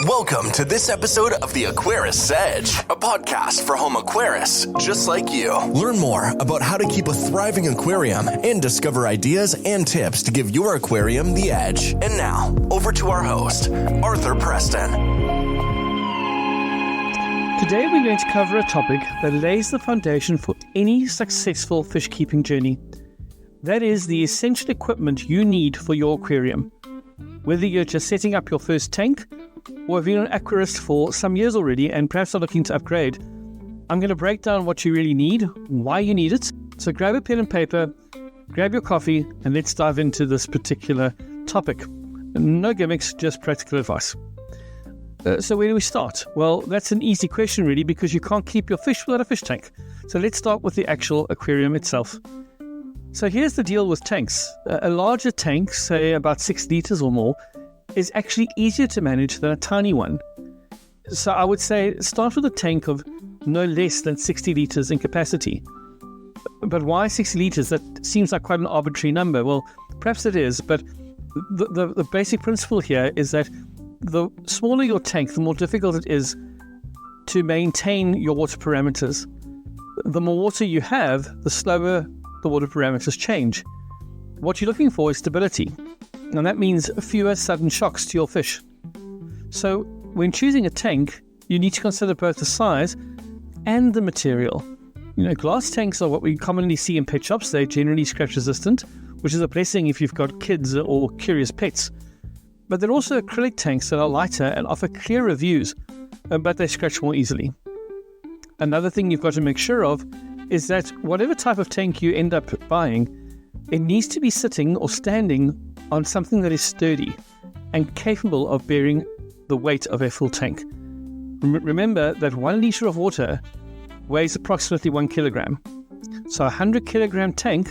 Welcome to this episode of the Aquarius Edge, a podcast for home aquarists just like you. Learn more about how to keep a thriving aquarium and discover ideas and tips to give your aquarium the edge. And now, over to our host, Arthur Preston. Today we're going to cover a topic that lays the foundation for any successful fish keeping journey. That is the essential equipment you need for your aquarium. Whether you're just setting up your first tank or have been an aquarist for some years already and perhaps are looking to upgrade, I'm going to break down what you really need, why you need it. So grab a pen and paper, grab your coffee, and let's dive into this particular topic. No gimmicks, just practical advice. So where do we start? Well, that's an easy question really, because you can't keep your fish without a fish tank. So let's start with the actual aquarium itself. So here's the deal with tanks. A larger tank, say about 6 liters or more, is actually easier to manage than a tiny one. So I would say start with a tank of no less than 60 liters in capacity. But why 60 liters? That seems like quite an arbitrary number. Well, perhaps it is, but the basic principle here is that the smaller your tank, the more difficult it is to maintain your water parameters. The more water you have, the slower the water parameters change. What you're looking for is stability, and that means fewer sudden shocks to your fish. So when choosing a tank, you need to consider both the size and the material. Glass tanks are what we commonly see in pet shops. They're generally scratch resistant, which is a blessing if you've got kids or curious pets. But there are also acrylic tanks that are lighter and offer clearer views, but they scratch more easily. Another thing you've got to make sure of is that whatever type of tank you end up buying, it needs to be sitting or standing on something that is sturdy and capable of bearing the weight of a full tank. Remember that 1 liter of water weighs approximately 1 kilogram. So a 100 kilogram tank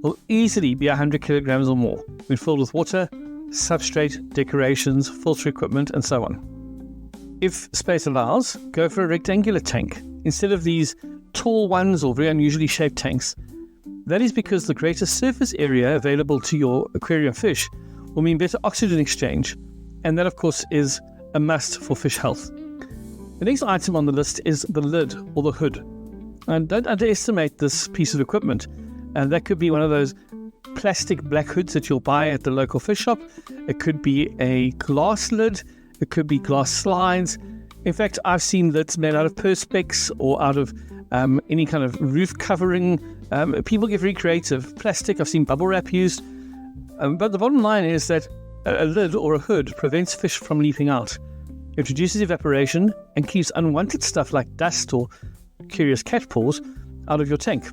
will easily be 100 kilograms or more when filled with water, substrate, decorations, filter equipment, and so on. If space allows, go for a rectangular tank instead of these tall ones or very unusually shaped tanks. That is because the greater surface area available to your aquarium fish will mean better oxygen exchange, and that of course is a must for fish health. The next item on the list is the lid or the hood. And don't underestimate this piece of equipment. And that could be one of those plastic black hoods that you'll buy at the local fish shop. It could be a glass lid. It could be glass slides. In fact, I've seen lids made out of perspex or out of any kind of roof covering. People get very creative. Plastic, I've seen bubble wrap used. But the bottom line is that a lid or a hood prevents fish from leaping out. It reduces evaporation and keeps unwanted stuff like dust or curious cat paws out of your tank.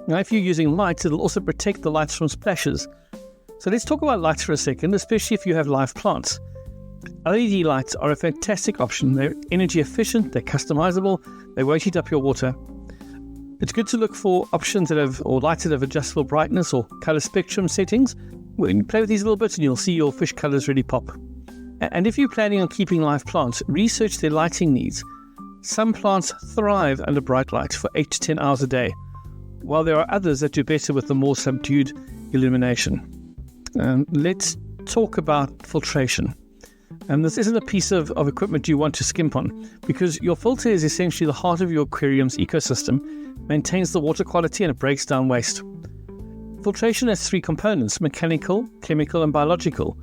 Now, if you're using lights, it'll also protect the lights from splashes. So let's talk about lights for a second, especially if you have live plants. LED lights are a fantastic option. They're energy efficient, they're customizable, they won't heat up your water. It's good to look for options that have, or lights that have adjustable brightness or color spectrum settings. When you play with these little bits and you'll see your fish colors really pop. And if you're planning on keeping live plants, research their lighting needs. Some plants thrive under bright light for 8 to 10 hours a day, while there are others that do better with the more subdued illumination. Let's talk about filtration. And this isn't a piece of equipment you want to skimp on, because your filter is essentially the heart of your aquarium's ecosystem, maintains the water quality, and it breaks down waste. Filtration has 3 components: mechanical, chemical, and biological.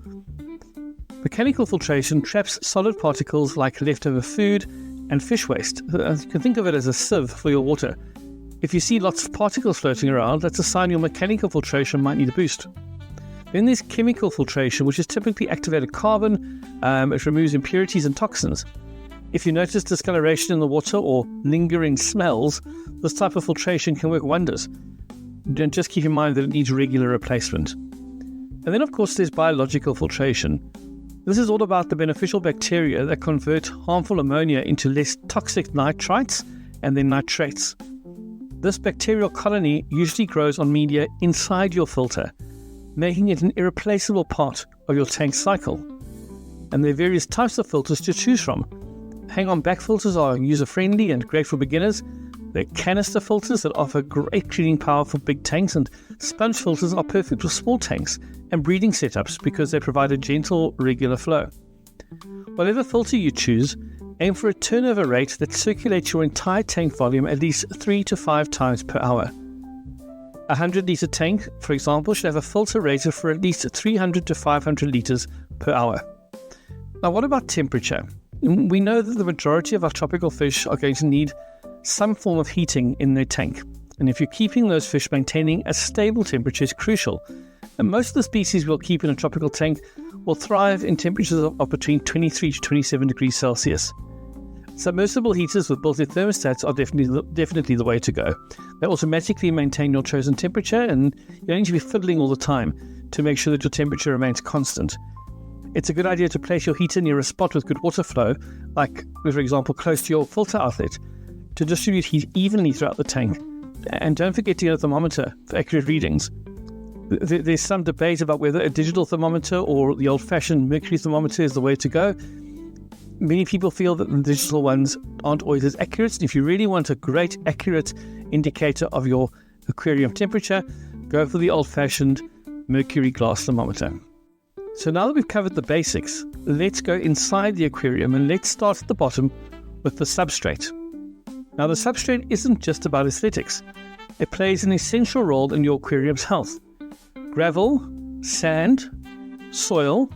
Mechanical filtration traps solid particles like leftover food and fish waste. You can think of it as a sieve for your water. If you see lots of particles floating around, that's a sign your mechanical filtration might need a boost. Then there's chemical filtration, which is typically activated carbon. It removes impurities and toxins. If you notice discoloration in the water or lingering smells, this type of filtration can work wonders. Just keep in mind that it needs regular replacement. And then, of course, there's biological filtration. This is all about the beneficial bacteria that convert harmful ammonia into less toxic nitrites and then nitrates. This bacterial colony usually grows on media inside your filter, making it an irreplaceable part of your tank cycle. And there are various types of filters to choose from. Hang-on back filters are user-friendly and great for beginners. They're canister filters that offer great cleaning power for big tanks, and sponge filters are perfect for small tanks and breeding setups because they provide a gentle, regular flow. Whatever filter you choose, aim for a turnover rate that circulates your entire tank volume at least 3 to 5 times per hour. A 100-litre tank, for example, should have a filter rated for at least 300 to 500 litres per hour. Now, what about temperature? We know that the majority of our tropical fish are going to need some form of heating in their tank. And if you're keeping those fish maintaining a stable temperature is crucial. And most of the species we'll keep in a tropical tank will thrive in temperatures of between 23 to 27 degrees Celsius. Submersible heaters with built-in thermostats are definitely the way to go. They automatically maintain your chosen temperature, and you don't need to be fiddling all the time to make sure that your temperature remains constant. It's a good idea to place your heater near a spot with good water flow, like, for example, close to your filter outlet, to distribute heat evenly throughout the tank. And don't forget to get a thermometer for accurate readings. There's some debate about whether a digital thermometer or the old-fashioned mercury thermometer is the way to go. Many people feel that the digital ones aren't always as accurate. And if you really want a great, accurate indicator of your aquarium temperature, go for the old-fashioned mercury glass thermometer. So now that we've covered the basics, let's go inside the aquarium and let's start at the bottom with the substrate. Now, the substrate isn't just about aesthetics. It plays an essential role in your aquarium's health. Gravel, sand, soil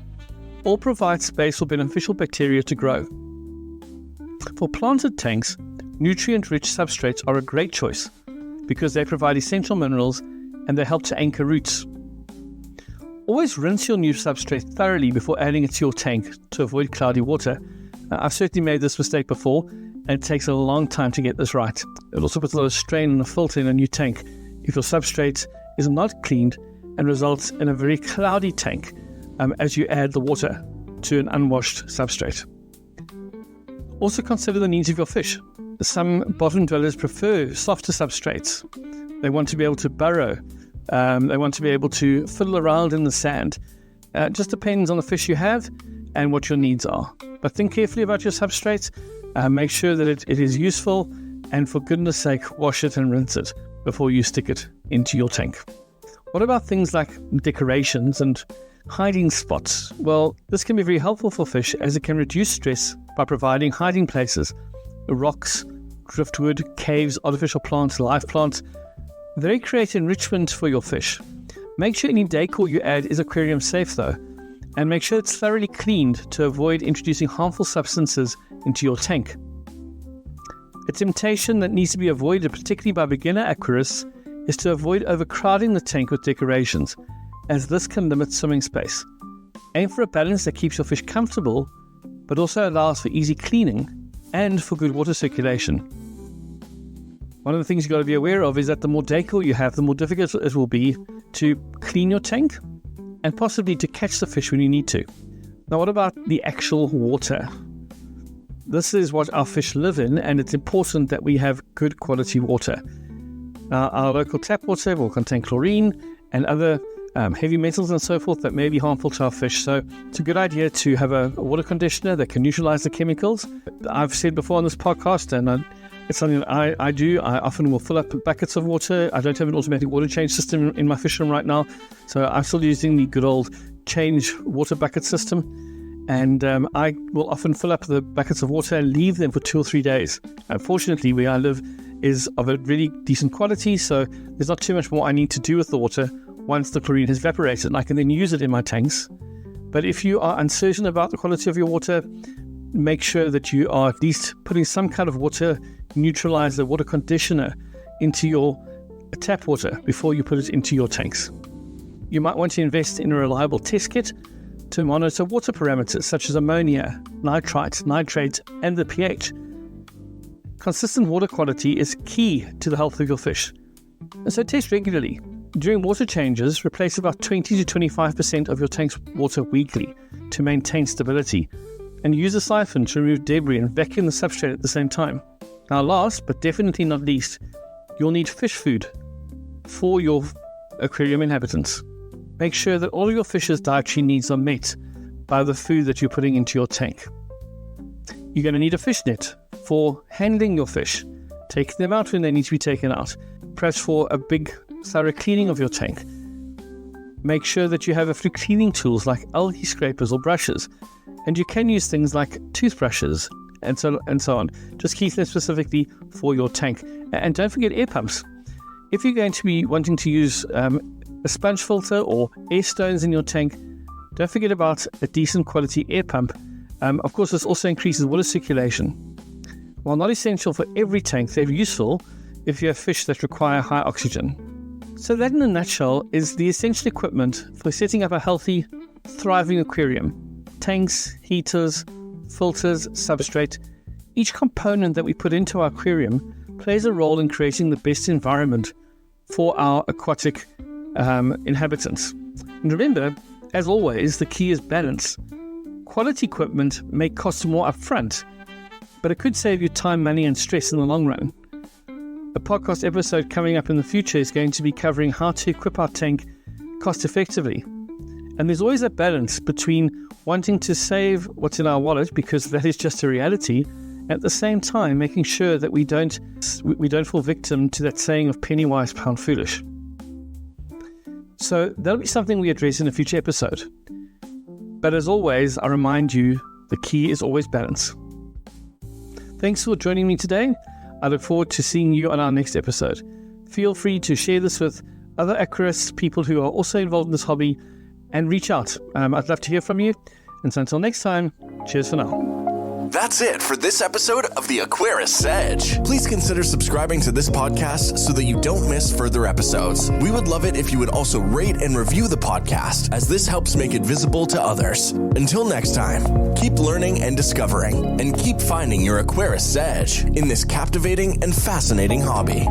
all provide space for beneficial bacteria to grow. For planted tanks, nutrient-rich substrates are a great choice because they provide essential minerals and they help to anchor roots. Always rinse your new substrate thoroughly before adding it to your tank to avoid cloudy water. I've certainly made this mistake before, and it takes a long time to get this right. It also puts a lot of strain on the filter in a new tank if your substrate is not cleaned and results in a very cloudy tank as you add the water to an unwashed substrate. Also consider the needs of your fish. Some bottom dwellers prefer softer substrates. They want to be able to burrow. They want to be able to fiddle around in the sand. It just depends on the fish you have and what your needs are. But think carefully about your substrates. Make sure that it is useful, and for goodness sake, wash it and rinse it before you stick it into your tank. What about things like decorations and hiding spots? Well, this can be very helpful for fish as it can reduce stress by providing hiding places, rocks, driftwood, caves, artificial plants, live plants. They create enrichment for your fish. Make sure any decor you add is aquarium safe though, and make sure it's thoroughly cleaned to avoid introducing harmful substances into your tank. A temptation that needs to be avoided, particularly by beginner aquarists, is to avoid overcrowding the tank with decorations, as this can limit swimming space. Aim for a balance that keeps your fish comfortable, but also allows for easy cleaning and for good water circulation. One of the things you've got to be aware of is that the more decor you have, the more difficult it will be to clean your tank and possibly to catch the fish when you need to. Now, what about the actual water? This is what our fish live in, and it's important that we have good quality water. Our local tap water will contain chlorine and other heavy metals and so forth that may be harmful to our fish. So it's a good idea to have a water conditioner that can neutralize the chemicals. I've said before on this podcast, and it's something that I do. I often will fill up buckets of water. I don't have an automatic water change system in my fish room right now, so I'm still using the good old change water bucket system. And I will often fill up the buckets of water and leave them for 2 or 3 days. Unfortunately, where I live is of a really decent quality, so there's not too much more I need to do with the water once the chlorine has evaporated, and I can then use it in my tanks. But if you are uncertain about the quality of your water, make sure that you are at least putting some kind of water neutralizer, water conditioner into your tap water before you put it into your tanks. You might want to invest in a reliable test kit to monitor water parameters such as ammonia, nitrites, nitrates, and the pH. Consistent water quality is key to the health of your fish, and so test regularly. During water changes, replace about 20 to 25% of your tank's water weekly to maintain stability, and use a siphon to remove debris and vacuum the substrate at the same time. Now, last but definitely not least, you'll need fish food for your aquarium inhabitants. Make sure that all of your fish's dietary needs are met by the food that you're putting into your tank. You're going to need a fish net for handling your fish, taking them out when they need to be taken out, perhaps for a big thorough cleaning of your tank. Make sure that you have a few cleaning tools like algae scrapers or brushes. And you can use things like toothbrushes and so on. Just keep them specifically for your tank. And don't forget air pumps. If you're going to be wanting to use a sponge filter or air stones in your tank, don't forget about a decent quality air pump. Of course, this also increases water circulation. While not essential for every tank, they're useful if you have fish that require high oxygen. So that in a nutshell is the essential equipment for setting up a healthy, thriving aquarium. Tanks, heaters, filters, substrate. Each component that we put into our aquarium plays a role in creating the best environment for our aquatic inhabitants. And remember, as always, the key is balance. Quality equipment may cost more upfront, but it could save you time, money, and stress in the long run. A podcast episode coming up in the future is going to be covering how to equip our tank cost effectively. And there's always a balance between wanting to save what's in our wallet, because that is just a reality, at the same time making sure that we don't fall victim to that saying of penny wise, pound foolish. So that'll be something we address in a future episode. But as always, I remind you, the key is always balance. Thanks for joining me today. I look forward to seeing you on our next episode. Feel free to share this with other aquarists, people who are also involved in this hobby, and reach out. I'd love to hear from you. And so until next time, cheers for now. That's it for this episode of the Aquarius Edge. Please consider subscribing to this podcast so that you don't miss further episodes. We would love it if you would also rate and review the podcast, as this helps make it visible to others. Until next time, keep learning and discovering, and keep finding your Aquarius Edge in this captivating and fascinating hobby.